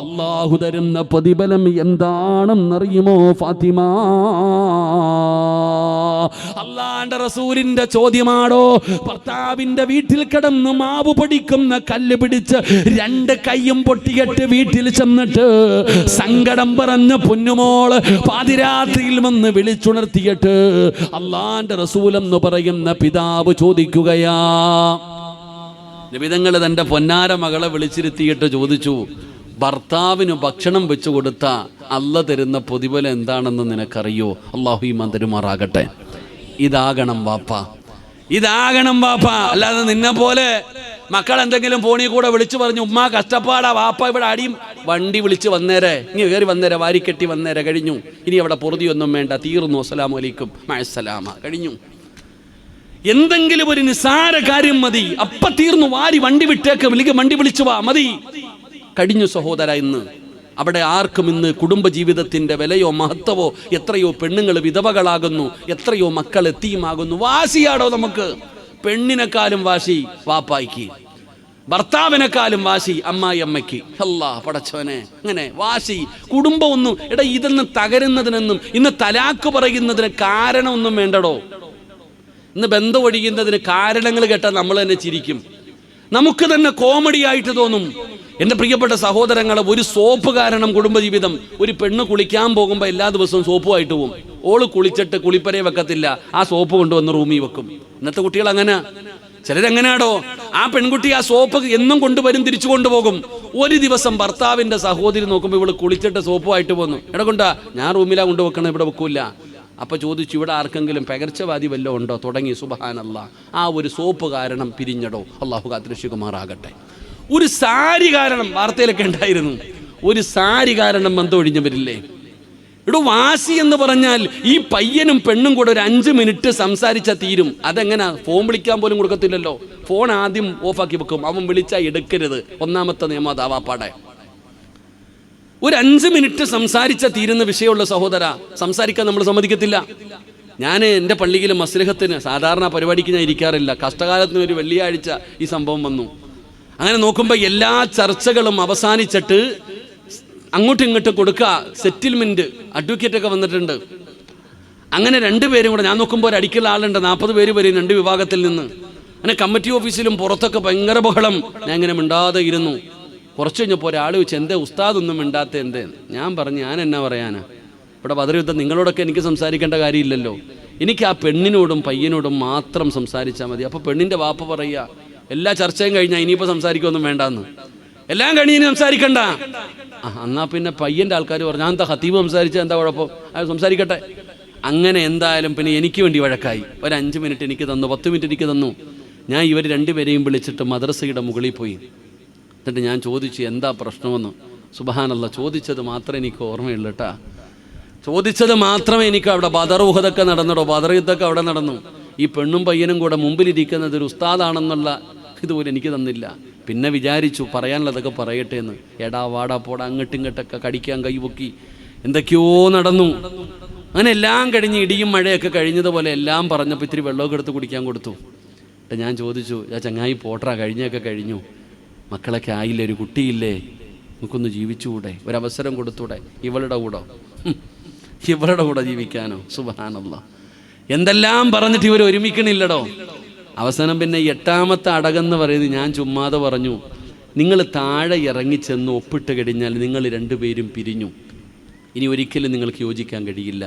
അല്ലാഹു തരുന്ന പ്രതിഫലം എന്താണെന്നറിയുമോ ഫാത്തിമ? അല്ലാഹുവിന്റെ റസൂലിന്റെ ചോദ്യമാണോ? ഭർത്താവിന്റെ വീട്ടിൽ കിടന്ന് മാവ് പൊടിക്കുന്ന കല്ല് പിടിച്ച് രണ്ട് കൈയും പൊട്ടിയിട്ട് വീട്ടിൽ ചെന്നിട്ട് സങ്കടം പറഞ്ഞ പൊന്നുമോള് പാതിരാത്രിയിൽ വന്ന് വിളിച്ചുണർത്തിയിട്ട് അല്ലാഹുവിന്റെ റസൂൽ എന്ന് പറയുന്ന പിതാവ് ചോദിക്കുകയാ. നബിതങ്ങൾ തന്റെ പൊന്നാര മകളെ വിളിച്ചിരുത്തിയിട്ട് ചോദിച്ചു, ഭർത്താവിന് ഭക്ഷണം വെച്ചു കൊടുത്ത അല്ലാഹു തരുന്ന പ്രതിഫലം എന്താണെന്ന് നിനക്കറിയോ? അല്ലാഹു ഈമാൻ തരുമാറാകട്ടെ. ഇതാകണം വാപ്പ, ഇതാകണം വാപ്പ. അല്ലാതെ നിന്നെ പോലെ മക്കൾ എന്തെങ്കിലും ഫോണിൽ കൂടെ വിളിച്ചു പറഞ്ഞു, ഉമ്മ കഷ്ടപ്പാടാ വാപ്പ ഇവിടെ അടിയും, വണ്ടി വിളിച്ച് വന്നേരെ, ഇനി കയറി വന്നേരെ, വാരിക്കെട്ടി വന്നേരെ, കഴിഞ്ഞു, ഇനി അവിടെ പൊറുതിയൊന്നും വേണ്ട, തീർന്നു, അസ്സലാമു അലൈക്കും മഅസ്സലാമ, കഴിഞ്ഞു. എന്തെങ്കിലും ഒരു നിസാര കാര്യം മതി, അപ്പ തീർന്നു, വാരി വണ്ടി വിട്ടേക്ക്, വണ്ടി വിളിച്ചു വാ, മതി, കഴിഞ്ഞു സഹോദര. ഇന്ന് അവിടെ ആർക്കും ഇന്ന് കുടുംബജീവിതത്തിന്റെ വിലയോ മഹത്വമോ, എത്രയോ പെണ്ണുങ്ങൾ വിധവകളാകുന്നു, എത്രയോ മക്കൾ എത്തിയുമാകുന്നു. വാശിയാടോ നമുക്ക്? പെണ്ണിനെക്കാളും വാശി വാപ്പായ്ക്ക്, ഭർത്താവിനെക്കാളും വാശി അമ്മായി അമ്മയ്ക്ക്. അല്ലാ പടച്ചവനെ, അങ്ങനെ വാശി കുടുംബം ഒന്നും. എടാ, ഇതൊന്നും തകരുന്നതിനൊന്നും, ഇന്ന് തലാക്ക് പറയുന്നതിന് കാരണമൊന്നും വേണ്ടടോ. ഇന്ന് ബന്ധം ഒഴിയുന്നതിന് കാരണങ്ങൾ കേട്ടാൽ നമ്മൾ തന്നെ ചിരിക്കും, നമുക്ക് തന്നെ കോമഡി ആയിട്ട് തോന്നും. എൻ്റെ പ്രിയപ്പെട്ട സഹോദരങ്ങളെ, ഒരു സോപ്പ് കാരണം കുടുംബജീവിതം. ഒരു പെണ്ണ് കുളിക്കാൻ പോകുമ്പോൾ എല്ലാ ദിവസവും സോപ്പുമായിട്ട് പോകും. ഓള് കുളിച്ചിട്ട് കുളിപ്പരേ വെക്കത്തില്ല, ആ സോപ്പ് കൊണ്ടുവന്ന് റൂമിൽ വെക്കും. ഇന്നത്തെ കുട്ടികൾ അങ്ങനെ, ചിലരെങ്ങനെയാടോ, ആ പെൺകുട്ടി ആ സോപ്പ് എന്നും കൊണ്ടുവരും, തിരിച്ചു കൊണ്ടുപോകും. ഒരു ദിവസം ഭർത്താവിൻ്റെ സഹോദരി നോക്കുമ്പോൾ ഇവള് കുളിച്ചിട്ട് സോപ്പുമായിട്ട് പോന്നു. എവിടെ കൊണ്ടാ? ഞാൻ റൂമിലാ കൊണ്ടുവെക്കണം, ഇവിടെ വെക്കൂല. അപ്പോൾ ചോദിച്ചു, ഇവിടെ ആർക്കെങ്കിലും പകർച്ചവാദി വല്ലതും ഉണ്ടോ? തുടങ്ങി. സുബ്ഹാനല്ലാഹ്. ആ ഒരു സോപ്പ് കാരണം പിരിഞ്ഞടോ. അള്ളാഹു കാത്തുരക്ഷിക്കുമാറാകട്ടെ. ഒരു സാരി കാരണം വാർത്തയിലൊക്കെ ഉണ്ടായിരുന്നു. ഒരു സാരി കാരണം ബന്ധം ഒഴിഞ്ഞവരില്ലേ? ഇവിടെ വാശി എന്ന് പറഞ്ഞാൽ ഈ പയ്യനും പെണ്ണും കൂടെ ഒരു 5 മിനിറ്റ് സംസാരിച്ചാൽ തീരും. അതെങ്ങനെ? ഫോൺ വിളിക്കാൻ പോലും കൊടുക്കത്തില്ലല്ലോ. ഫോൺ ആദ്യം ഓഫാക്കി വെക്കും. അവൻ വിളിച്ചാൽ എടുക്കരുത്. ഒന്നാമത്തെ നിയമം അതാവാപ്പാടെ. ഒരു 5 മിനിറ്റ് സംസാരിച്ചാൽ തീരുന്ന വിഷയമുള്ള സഹോദര, സംസാരിക്കാൻ നമ്മൾ സമ്മതിക്കത്തില്ല. ഞാൻ എൻ്റെ പള്ളിയിലെ മസ്ലിഹത്തിന് സാധാരണ പരിപാടിക്ക് ഞാൻ ഇരിക്കാറില്ല. കഷ്ടകാലത്തിന് ഒരു വെള്ളിയാഴ്ച ഈ സംഭവം വന്നു. അങ്ങനെ നോക്കുമ്പോൾ എല്ലാ ചർച്ചകളും അവസാനിച്ചിട്ട് അങ്ങോട്ടും ഇങ്ങോട്ടും കൊടുക്കുക, സെറ്റിൽമെൻറ്റ് അഡ്വക്കേറ്റൊക്കെ വന്നിട്ടുണ്ട്. അങ്ങനെ 2 പേരും കൂടെ, ഞാൻ നോക്കുമ്പോൾ ഒരു അടിക്കുള്ള ആളുണ്ട്, 40 പേര് വരും 2 വിഭാഗത്തിൽ നിന്ന്. അങ്ങനെ കമ്മിറ്റി ഓഫീസിലും പുറത്തൊക്കെ ഭയങ്കര ബഹളം. ഞാൻ ഇങ്ങനെ മിണ്ടാതെ ഇരുന്നു. കുറച്ച് കഴിഞ്ഞപ്പോൾ ഒരാൾ ചോദിച്ചു, എന്തേ ഉസ്താദൊന്നും മിണ്ടാത്ത എന്തേ? ഞാൻ പറഞ്ഞു, ഞാൻ എന്നാ പറയാനാ, ഇവിടെ ബദർ യുദ്ധം നിങ്ങളോടൊക്കെ എനിക്ക് സംസാരിക്കേണ്ട കാര്യമില്ലല്ലോ. എനിക്ക് ആ പെണ്ണിനോടും പയ്യനോടും മാത്രം സംസാരിച്ചാൽ മതി. അപ്പോൾ പെണ്ണിൻ്റെ വാപ്പ പറയുക, എല്ലാ ചർച്ചയും കഴിഞ്ഞാൽ ഇനിയിപ്പോൾ സംസാരിക്കൊന്നും വേണ്ടാന്ന്, എല്ലാം കഴിഞ്ഞ് ഇനി സംസാരിക്കണ്ട. എന്നാൽ പിന്നെ പയ്യൻ്റെ ആൾക്കാർ പറഞ്ഞു, ഞാൻ എന്താ ഖത്തീബ് സംസാരിച്ചാൽ എന്താ കുഴപ്പം, അത് സംസാരിക്കട്ടെ. അങ്ങനെ എന്തായാലും പിന്നെ എനിക്ക് വേണ്ടി വഴക്കായി. ഒരു 5 മിനിറ്റ് എനിക്ക് തന്നു, 10 മിനിറ്റ് എനിക്ക് തന്നു. ഞാൻ ഇവർ 2 പേരെയും വിളിച്ചിട്ട് മദ്രസയുടെ മുകളിൽ പോയി. എന്നിട്ട് ഞാൻ ചോദിച്ചു, എന്താ പ്രശ്നമെന്ന്. സുബ്ഹാനല്ലാഹ്, ചോദിച്ചത് മാത്രമേ എനിക്ക് ഓർമ്മയുള്ളൂ കേട്ടാ. ചോദിച്ചത് മാത്രമേ എനിക്ക്. അവിടെ ബദർ ഉഹദൊക്കെ നടന്നിടോ, ബദർ യുദ്ധമൊക്കെ അവിടെ നടന്നു. ഈ പെണ്ണും പയ്യനും കൂടെ മുമ്പിലിരിക്കുന്നത് ഒരു ഉസ്താദാണെന്നുള്ള ഇതുപോലെ എനിക്ക് തന്നില്ല. പിന്നെ വിചാരിച്ചു പറയാനുള്ളതൊക്കെ പറയട്ടെ എന്ന്. എടാ വാടാ പോടാ, അങ്ങോട്ടും ഇങ്ങോട്ടൊക്കെ കടിക്കാൻ കൈപൊക്കി എന്തൊക്കെയോ നടന്നു. അങ്ങനെ എല്ലാം കഴിഞ്ഞ് ഇടിയും മഴയൊക്കെ കഴിഞ്ഞതുപോലെ എല്ലാം പറഞ്ഞപ്പോൾ ഇത്തിരി വെള്ളമൊക്കെ എടുത്ത് കുടിക്കാൻ കൊടുത്തു. എന്നിട്ട് ഞാൻ ചോദിച്ചു, ചങ്ങായി പോട്ടറാ, കഴിഞ്ഞൊക്കെ കഴിഞ്ഞു, മക്കളൊക്കെ ആയില്ലേ, ഒരു കുട്ടിയില്ലേ, നമുക്കൊന്ന് ജീവിച്ചുകൂടെ, ഒരവസരം കൊടുത്തൂടെ? ഇവളുടെ കൂടെ ജീവിക്കാനോ? സുബ്ഹാനല്ലാഹ്. എന്തെല്ലാം പറഞ്ഞിട്ട് ഇവർ ഒരുമിക്കണില്ലടോ. അവസാനം പിന്നെ 8ാമത്തെ അടകെന്ന് പറയുന്നത് ഞാൻ ചുമ്മാതെ പറഞ്ഞു, നിങ്ങൾ താഴെ ഇറങ്ങിച്ചെന്ന് ഒപ്പിട്ട് കഴിഞ്ഞാൽ നിങ്ങൾ 2 പേരും പിരിഞ്ഞു. ഇനി ഒരിക്കലും നിങ്ങൾക്ക് യോജിക്കാൻ കഴിയില്ല.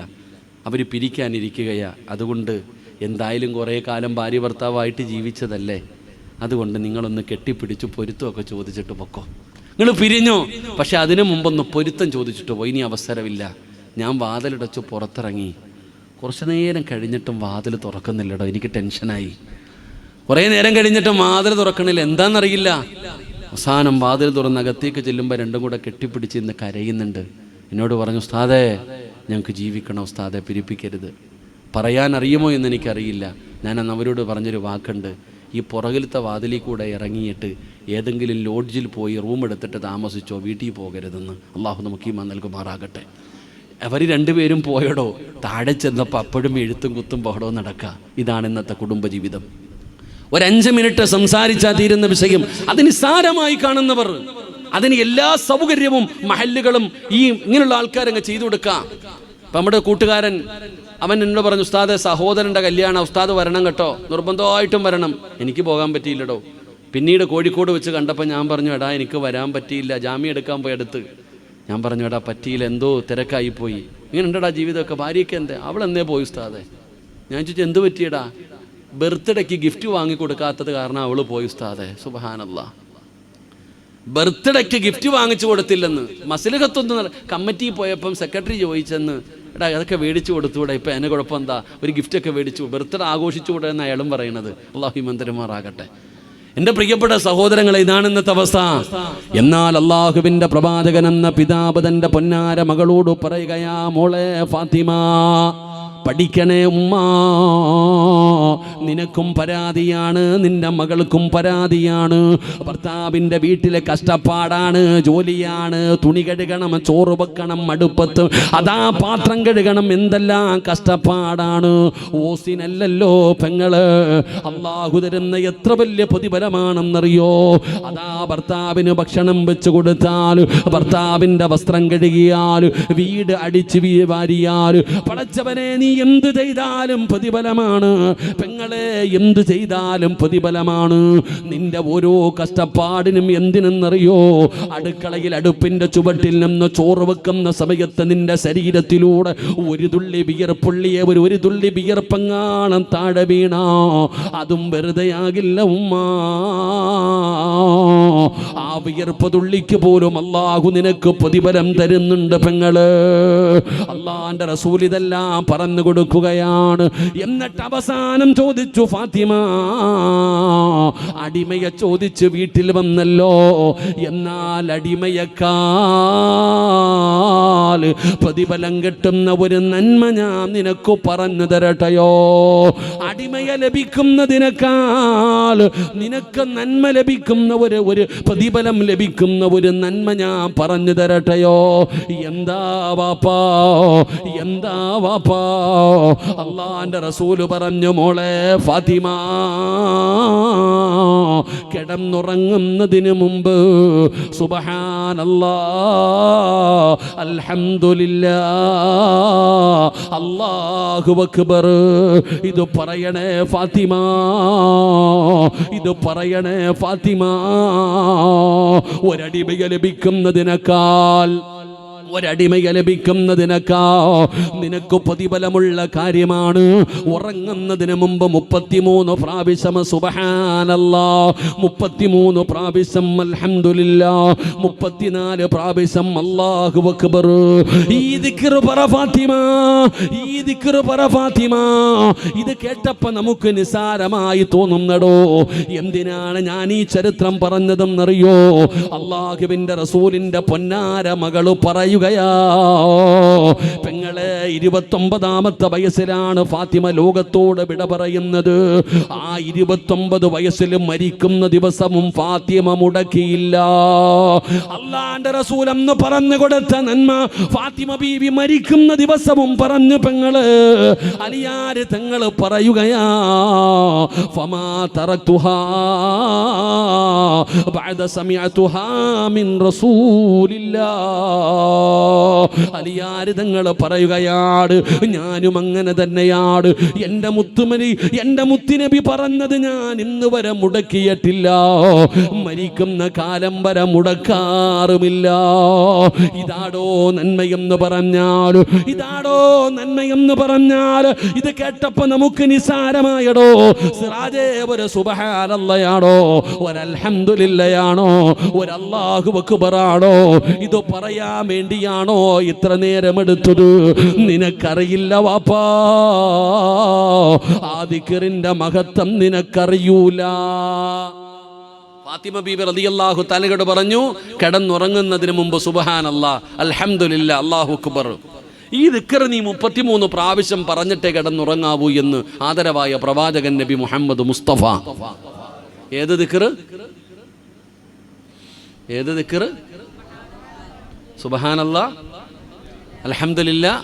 അവർ പിരിക്കാനിരിക്കുകയാ. അതുകൊണ്ട് എന്തായാലും കുറേ കാലം ഭാര്യ ഭർത്താവായിട്ട് ജീവിച്ചതല്ലേ, അതുകൊണ്ട് നിങ്ങളൊന്ന് കെട്ടിപ്പിടിച്ചു പൊരുത്തമൊക്കെ ചോദിച്ചിട്ട് പൊക്കോ. നിങ്ങൾ പിരിഞ്ഞോ, പക്ഷെ അതിനു മുമ്പൊന്ന് പൊരുത്തം ചോദിച്ചിട്ട് പോയി. ഇനി അവസരമില്ല. ഞാൻ വാതിലടച്ചു പുറത്തിറങ്ങി. കുറച്ച് നേരം കഴിഞ്ഞിട്ടും വാതിൽ തുറക്കുന്നില്ലടോ. എനിക്ക് ടെൻഷനായി. കുറേ നേരം കഴിഞ്ഞിട്ടും വാതിൽ തുറക്കണില്ല. എന്താണെന്നറിയില്ല. അവസാനം വാതിൽ തുറന്ന് അകത്തേക്ക് ചെല്ലുമ്പോൾ 2 കൂടെ കെട്ടിപ്പിടിച്ച് ഇന്ന് കരയുന്നുണ്ട്. എന്നോട് പറഞ്ഞു, ഉസ്താദേ ഞങ്ങൾക്ക് ജീവിക്കണം ഉസ്താദെ, പിരിപ്പിക്കരുത്. പറയാൻ അറിയുമോ എന്ന് എനിക്കറിയില്ല. ഞാൻ അന്ന് അവരോട് പറഞ്ഞൊരു വാക്കുണ്ട്, ഈ പുറകിലത്തെ വാതിലിൽ കൂടെ ഇറങ്ങിയിട്ട് ഏതെങ്കിലും ലോഡ്ജിൽ പോയി റൂം എടുത്തിട്ട് താമസിച്ചോ, വീട്ടിൽ പോകരുതെന്ന്. അള്ളാഹു നമുക്ക് ഈമാൻ നൽകുമാറാകട്ടെ. അവർ 2 പേരും പോയടോ. താഴെ ചെന്നപ്പോൾ അപ്പോഴും എഴുത്തും കുത്തും ബഹളവും നടക്കുക. ഇതാണ് ഇന്നത്തെ കുടുംബജീവിതം. ഒരു 5 മിനിറ്റ് സംസാരിച്ചാൽ തീരുന്ന വിഷയം അത് നിസ്സാരമായി കാണുന്നവർ, അതിന് എല്ലാ സൗകര്യവും മഹല്ലുകളും ഈ ഇങ്ങനെയുള്ള ആൾക്കാരങ്ങ് ചെയ്തു കൊടുക്കാം. ഇപ്പം നമ്മുടെ കൂട്ടുകാരൻ അവൻ എന്നോട് പറഞ്ഞു, ഉസ്താദെ സഹോദരൻ്റെ കല്യാണം, ഉസ്താദ് വരണം കേട്ടോ, നിർബന്ധമായിട്ടും വരണം. എനിക്ക് പോകാൻ പറ്റിയില്ലടോ. പിന്നീട് കോഴിക്കോട് വെച്ച് കണ്ടപ്പോൾ ഞാൻ പറഞ്ഞു, എടാ എനിക്ക് വരാൻ പറ്റിയില്ല, ജാമ്യം എടുക്കാൻ പോയി അടുത്ത്. ഞാൻ പറഞ്ഞു, എടാ പറ്റിയില്ല, എന്തോ തിരക്കായിപ്പോയി. ഇങ്ങനെ ഉണ്ടടാ ജീവിതമൊക്കെ, ഭാര്യയ്ക്ക് എന്തേ, അവളെന്നേ പോയി ഉസ്താദെ. ഞാൻ ചോദിച്ചു, എന്ത് പറ്റിയടാ? ബർത്ത്ഡേക്ക് ഗിഫ്റ്റ് വാങ്ങിക്കൊടുക്കാത്തത് കാരണം അവൾ പോയി ഉസ്താദെ. സുബ്ഹാനല്ലാഹ്. ബർത്ത്ഡേക്ക് ഗിഫ്റ്റ് വാങ്ങിച്ചു കൊടുത്തില്ലെന്ന് മസ്ലിഹത്തൊന്നും കമ്മിറ്റി പോയപ്പം സെക്രട്ടറി ചോദിച്ചെന്ന്, എടാ അതൊക്കെ മേടിച്ചു കൊടുത്തുകൂടെ, ഇപ്പം എന്നെ കുഴപ്പം എന്താ, ഒരു ഗിഫ്റ്റൊക്കെ മേടിച്ചു, ബർത്ത്ഡേ ആഘോഷിച്ചുകൂടെ എന്ന് അയാളും പറയണത്. അള്ളാഹു ഈമാൻ തരുമാറാകട്ടെ. എൻ്റെ പ്രിയപ്പെട്ട സഹോദരങ്ങളെ, ഇതാണ് ഇന്നത്തെ അവസ്ഥ. എന്നാൽ അള്ളാഹുവിൻ്റെ പ്രവാചകൻ എന്ന പിതാവ് തൻ്റെ പൊന്നാര മകളോട് പറയുകയാ, മോളെ ഫാത്തിമ, പഠിക്കണേ ഉമ്മ, നിനക്കും പരാതിയാണ്, നിന്റെ മകൾക്കും പരാതിയാണ്. ഭർത്താവിൻ്റെ വീട്ടിലെ കഷ്ടപ്പാടാണ്, ജോലിയാണ്, തുണി കഴുകണം, ചോറ് വെക്കണം അടുപ്പത്ത്, അതാ പാത്രം കഴുകണം, എന്തെല്ലാം കഷ്ടപ്പാടാണ്. ഓസിനല്ലല്ലോ പെങ്ങള്, അള്ളാഹു തരുന്ന എത്ര വലിയ പ്രതിഫലമാണെന്നറിയോ. അതാ ഭർത്താവിന് ഭക്ഷണം വെച്ച് കൊടുത്താൽ, ഭർത്താവിൻ്റെ വസ്ത്രം കഴുകിയാൽ, വീട് അടിച്ച് വാരിയാൽ, പടച്ചവനെ നീ എന്ത് ചെയ്താലും പ്രതിഫലമാണ് പെങ്ങളെ, എന്ത് ചെയ്താലും പ്രതിഫലമാണ്. നിന്റെ ഓരോ കഷ്ടപ്പാടിനും എന്തിനെന്നറിയോ, അടുക്കളയിൽ അടുപ്പിന്റെ ചുവട്ടിൽ നിന്ന് ചോറ് വെക്കുന്ന സമയത്ത് നിന്റെ ശരീരത്തിലൂടെ ഒരു തുള്ളി വിയർപ്പുള്ളിയെ ഒരു തുള്ളി വിയർപ്പങ്ങാണം താഴെ വീണ അതും വെറുതെയാകില്ല ഉമ്മ. ആ വിയർപ്പ് തുള്ളിക്ക് പോലും അല്ലാഹു നിനക്ക് പ്രതിഫലം തരുന്നുണ്ട് പെങ്ങള്. അല്ലാഹുവിന്റെ റസൂൽ ഇതെല്ലാം പറഞ്ഞു കൊടുക്കുകയാണ്. എന്നിട്ട് അവസാനം ചോദിച്ചു, ഫാത്തിമ അടിമയെ ചോദിച്ച് വീട്ടിൽ വന്നല്ലോ, എന്നാൽ അടിമയേക്കാൾ പ്രതിഫലം കിട്ടുന്ന ഒരു നന്മ ഞാൻ നിനക്ക് പറഞ്ഞു തരട്ടെയോ? അടിമയെ ലഭിക്കുന്നതിനേക്കാൾ നിനക്ക് നന്മ ലഭിക്കുന്ന ഒരു പ്രതിഫലം ലഭിക്കുന്ന ഒരു നന്മ ഞാൻ പറഞ്ഞു തരട്ടെയോ? എന്താ വാപ്പാ, എന്താ വാപ്പാ? അല്ലാഹുവിന്റെ റസൂല് പറഞ്ഞു, മോളെ ഫാത്തിമ, കിടന്നുറങ്ങുന്നതിന് മുമ്പ് സുബ്ഹാനല്ലാഹ്, അൽഹംദുലില്ലാഹ്, അല്ലാഹു അക്ബർ ഇത് പറയണേ ഫാത്തിമ, ഇത് പറയണേ ഫാത്തിമ. ഒരടിമയെ ലഭിക്കുന്നതിനേക്കാൾ നിനക്ക് പ്രതിഫലമുള്ള കാര്യമാണ് ഉറങ്ങുന്നതിന് മുമ്പ് 33 പ്രാവശ്യം സുബ്ഹാനല്ലാഹ്, 33 പ്രാവശ്യം അൽഹംദുലില്ലാഹ്, 34 പ്രാവശ്യം അല്ലാഹു അക്ബർ. ഈ ദിക്ർ പറ ഫാത്തിമ, ഈ ദിക്ർ പറ ഫാത്തിമ. ഇത് കേട്ടപ്പോൾ നമുക്ക് നിസാരമായി തോന്നുന്നടോ. എന്തിനാണ് ഞാൻ ഈ ചരിത്രം പറഞ്ഞതെന്നറിയോ? അല്ലാഹുവിന്റെ റസൂലിന്റെ പൊന്നാര മകള് പറയുക, പെങ്ങളെ 29ാമത്തെ വയസ്സിലാണ് ഫാത്തിമ ലോകത്തോട് വിട പറയുന്നത്. ആ 29 വയസ്സിൽ മരിക്കുന്ന ദിവസവും ഫാത്തിമ മുടക്കിയില്ല. അല്ലാഹുവിന്റെ റസൂൽ എന്ന് പറഞ്ഞു കൊടുത്ത നന്മ ഫാത്തിമ ബീവി മരിക്കുന്ന ദിവസവും പറഞ്ഞു. പെങ്ങള് അലിയാര് തങ്ങള് പറയുകയാ, ഫമാ തറക്തുഹാ ബഅദ സമിഅതുഹാ മിൻ റസൂലില്ലാഹ്. അലിയാര് തങ്ങൾ പറയുകയാണ്, ഞാനും അങ്ങനെ തന്നെയാണ്. എൻ്റെ മുത്തുമണി, എൻ്റെ മുത്തുനബി പറഞ്ഞത് ഞാൻ ഇന്ന് വരെ മുടക്കിയിട്ടില്ല, മരിക്കുന്ന കാലം വരെ മുടക്കാറുമില്ല. ഇതാടോ നന്മയെന്ന് പറഞ്ഞാൽ, ഇതാടോ നന്മയെന്ന് പറഞ്ഞാൽ, ഇത് കേട്ടപ്പോ നമുക്ക് നിസാരമായടോ. സിറാജേ ഒരു സുബ്ഹാനല്ലാഹയാണോ, ഒരു അൽഹംദുലില്ലാഹയാണോ, ഒരു അല്ലാഹു അക്ബറാണോ? ഇത് പറയാൻ വേണ്ടിയാണോ ഇത്ര നേരം എടുത്തത്? നിനക്കറിയില്ല വാപ്പാ, ആ ദിക്റിന്റെ മഹത്വം നിനക്കറിയൂല. ഫാത്തിമ ബീബി റളിയല്ലാഹു തആലയോട് പറഞ്ഞു, കിടന്നുറങ്ങുന്നതിന് മുമ്പ് സുബ്ഹാനല്ലാഹ്, അൽഹംദുലില്ലാഹ്, അല്ലാഹു അക്ബർ. ഈ ദിക്ർ നീ 33 പ്രാവശ്യം പറഞ്ഞിട്ടേ കിടന്നുറങ്ങാവൂ എന്ന് ആദരവായ പ്രവാചകൻ നബി മുഹമ്മദ് മുസ്തഫ. ഏത് ദിക്ർ? ഏത് ദിക്ർ? സുബ്ഹാനല്ലാഹ്, അൽഹംദുലില്ലാഹ്.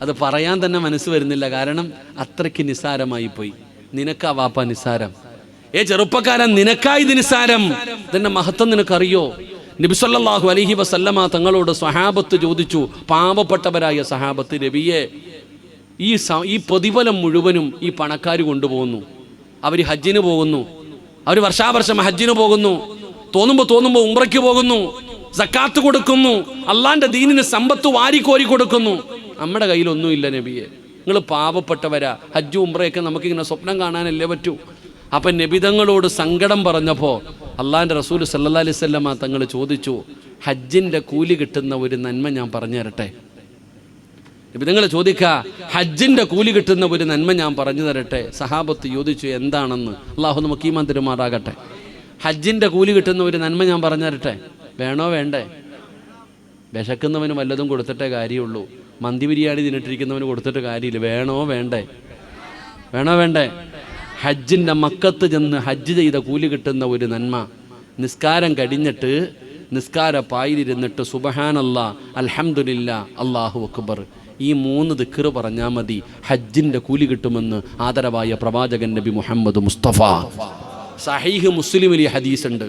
അത് പറയാൻ തന്നെ മനസ്സ് വരുന്നില്ല, കാരണം അത്രയ്ക്ക് നിസാരമായി പോയി. നിനക്കാ വാപ്പ നിസാരം. ചെറുപ്പക്കാരൻ, നിനക്കായി ഇത് നിസാരം. ഇതിന്റെ മഹത്വം നിനക്കറിയോ? നബി സല്ലല്ലാഹു അലൈഹി വസല്ലമ തങ്ങളോട് സ്വഹാബത്ത് ചോദിച്ചു, പാവപ്പെട്ടവരായ സഹാബത്ത്, നബിയെ, ഈ പ്രതിഫലം മുഴുവനും ഈ പണക്കാർ കൊണ്ടുപോകുന്നു. അവർ ഹജ്ജിന് പോകുന്നു, അവർ വർഷാവർഷം ഹജ്ജിന് പോകുന്നു, തോന്നുമ്പോൾ ഉംറയ്ക്ക് പോകുന്നു, സക്കാത്ത് കൊടുക്കുന്നു, അള്ളാന്റെ ദീനിന് സമ്പത്ത് വാരിക്കോരി കൊടുക്കുന്നു. നമ്മുടെ കയ്യിലൊന്നുമില്ല നബിയെ, നിങ്ങൾ പാവപ്പെട്ടവരാ, ഹജ്ജ് ഉംറയൊക്കെ നമുക്കിങ്ങനെ സ്വപ്നം കാണാനല്ലേ പറ്റൂ. അപ്പം നബിതങ്ങളോട് സങ്കടം പറഞ്ഞപ്പോൾ അള്ളാന്റെ റസൂൽ സല്ലല്ലാഹു അലൈഹി വസല്ലമ തങ്ങൾ ചോദിച്ചു, ഹജ്ജിന്റെ കൂലി കിട്ടുന്ന ഒരു നന്മ ഞാൻ പറഞ്ഞു തരട്ടെ? നബിതങ്ങൾ ചോദിക്ക, ഹജ്ജിന്റെ കൂലി കിട്ടുന്ന ഒരു നന്മ ഞാൻ പറഞ്ഞു തരട്ടെ? സഹാബത്ത് ചോദിച്ചു, എന്താണെന്ന്? അള്ളാഹു നമുക്ക് ഈമാൻ തരുമാറാകട്ടെ. ഹജ്ജിന്റെ കൂലി കിട്ടുന്ന ഒരു നന്മ ഞാൻ പറഞ്ഞു തരട്ടെ? വേണോ വേണ്ടേ? വിശക്കുന്നവന് വല്ലതും കൊടുത്തിട്ടേ കാര്യമുള്ളൂ. മന്തി ബിരിയാണി തിന്നിട്ടിരിക്കുന്നവന് കൊടുത്തിട്ട് കാര്യമില്ല. വേണോ വേണ്ടേ? വേണോ വേണ്ടേ? ഹജ്ജിൻ്റെ മക്കത്ത് ചെന്ന് ഹജ്ജ് ചെയ്ത കൂലി കിട്ടുന്ന ഒരു നന്മ, നിസ്കാരം കഴിഞ്ഞിട്ട് നിസ്കാര പായിലിരുന്നിട്ട് സുബ്ഹാനല്ലാഹ്, അൽഹംദുലില്ലാഹ്, അല്ലാഹു അക്ബർ, ഈ 3 ദിക്ർ പറഞ്ഞാൽ മതി, ഹജ്ജിൻ്റെ കൂലി കിട്ടുമെന്ന് ആദരവായ പ്രവാചകൻ നബി മുഹമ്മദ് മുസ്തഫ. സഹീഹ് മുസ്ലിമിൽ ഈ ഹദീസ് ഉണ്ട്.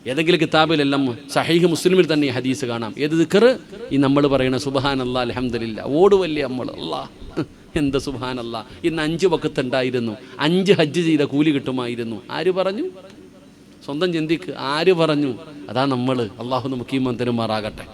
ഏതെങ്കിലും കിതാബിലെല്ലാം സഹീഹ് മുസ്ലിമിൽ തന്നെ ഈ ഹദീസ് കാണാം. ഏത് ദിക്ർ? ഈ നമ്മൾ പറയുന്ന സുബ്ഹാനല്ലാഹ്, അൽഹംദുലില്ലാഹ്. ഓടുവല്ലേ നമ്മൾ, അല്ലാഹ് എന്ത് സുബ്ഹാനല്ലാഹ്. ഇന്ന് 5 വഖത്ത് ഉണ്ടായിരുന്നു, 5 ഹജ്ജ് ചെയ്ത കൂലി കിട്ടുമായിരുന്നു. ആര് പറഞ്ഞു? സ്വന്തം ചിന്തിക്ക്, ആര് പറഞ്ഞു? അതാ നമ്മൾ. അള്ളാഹു നമുക്ക് ഈമാൻ തരുമാറാകട്ടെ.